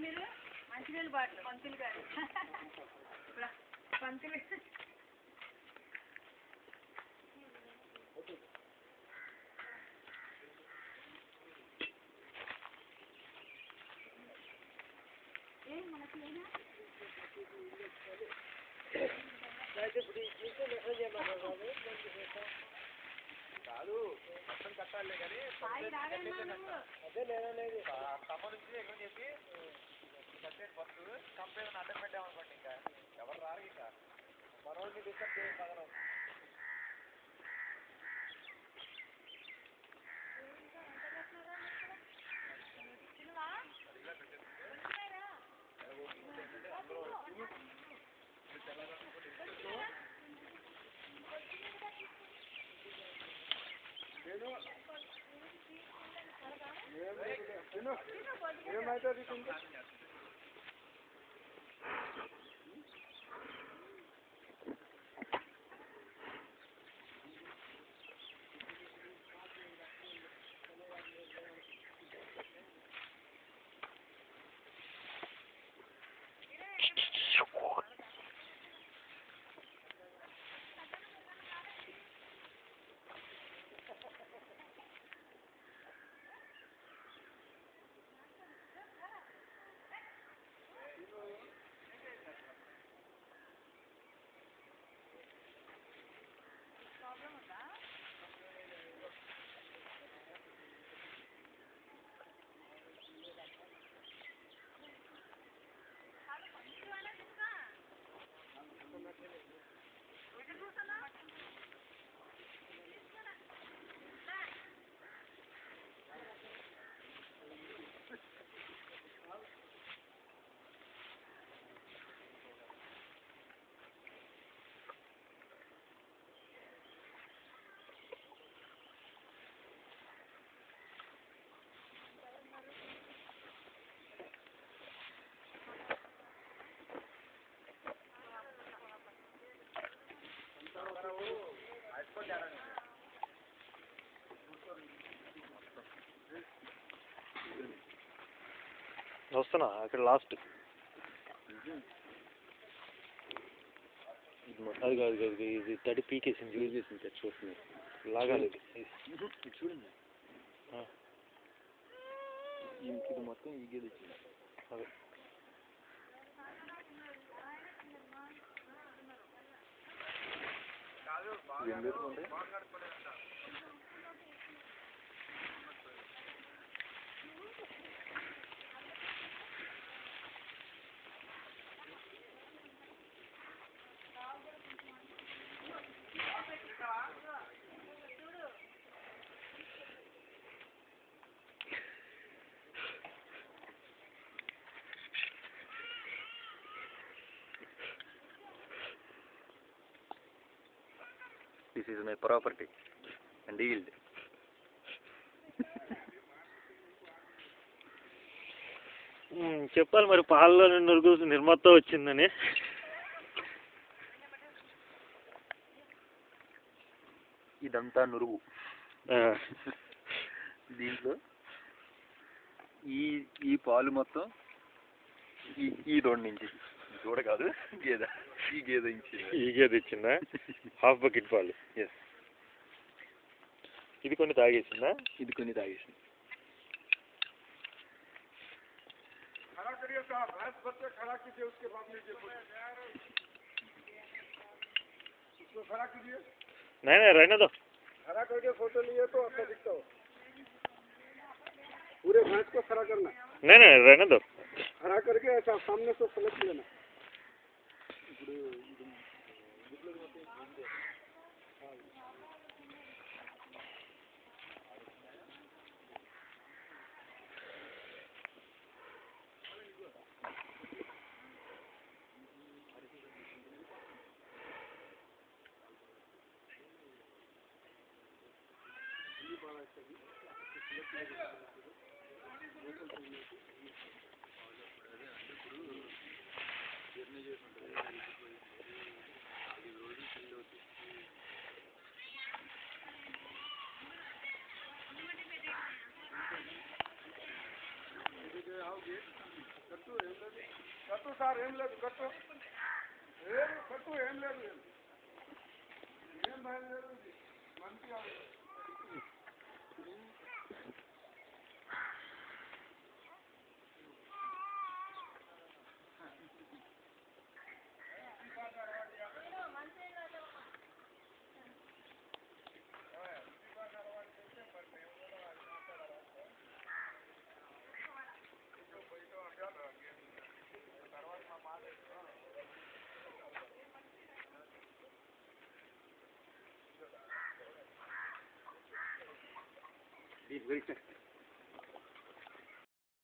మీరు మంచినీళ్ళు బాటలు పంతులు గారు పంతులు కాదు మొత్తం కట్టాలి కానీ అదే లేదా లేదు తమ్మ నుంచి ఎక్కువ చెప్పి కట్టేది ఫస్ట్ కంపెనీ అడ్డం పెట్టామనుకోండి ఇంకా ఎవరు రారు ఇంకా మనోడిని డిస్టర్బ్ చేయం పగలం ఏమైతుంది వస్తున్నా అక్కడ లాస్ట్ అది కాదు కాదు ఇది తడి పీకేసింది యూజ్ చేసింది చూస్తుంది లాగాలి ఇది చూడండి ఇది మొత్తం ఈ గేది వచ్చింది అదే This is my property and yield. చెప్పాలి మరి పాలలో నురుగు నిర్మత్త వచ్చిందని ఇదంతా నురుగు దీంట్లో ఈ పాలు మొత్తం ఈ దొండ నుంచి దూడ కాదు గేదె ఈ గేదె ఇచ్చిందా హాఫ్ బకెట్ పాలు ఎస్ ఇది కొన్ని తాగేసిందా ఇది కొన్ని తాగేసింది नहीं नहीं रहने दो खड़ा करके फोटो लिए तो अच्छा दिखता हो पूरे भैंस को खड़ा करना नहीं नहीं रहने दो खड़ा करके ऐसा सामने से सेलेक्ट लेना కట్టు సార్ ఏం లేదు కట్టు ఏం కట్టు ఏం లేదు ఏం భయం లేదు మంచిగా Very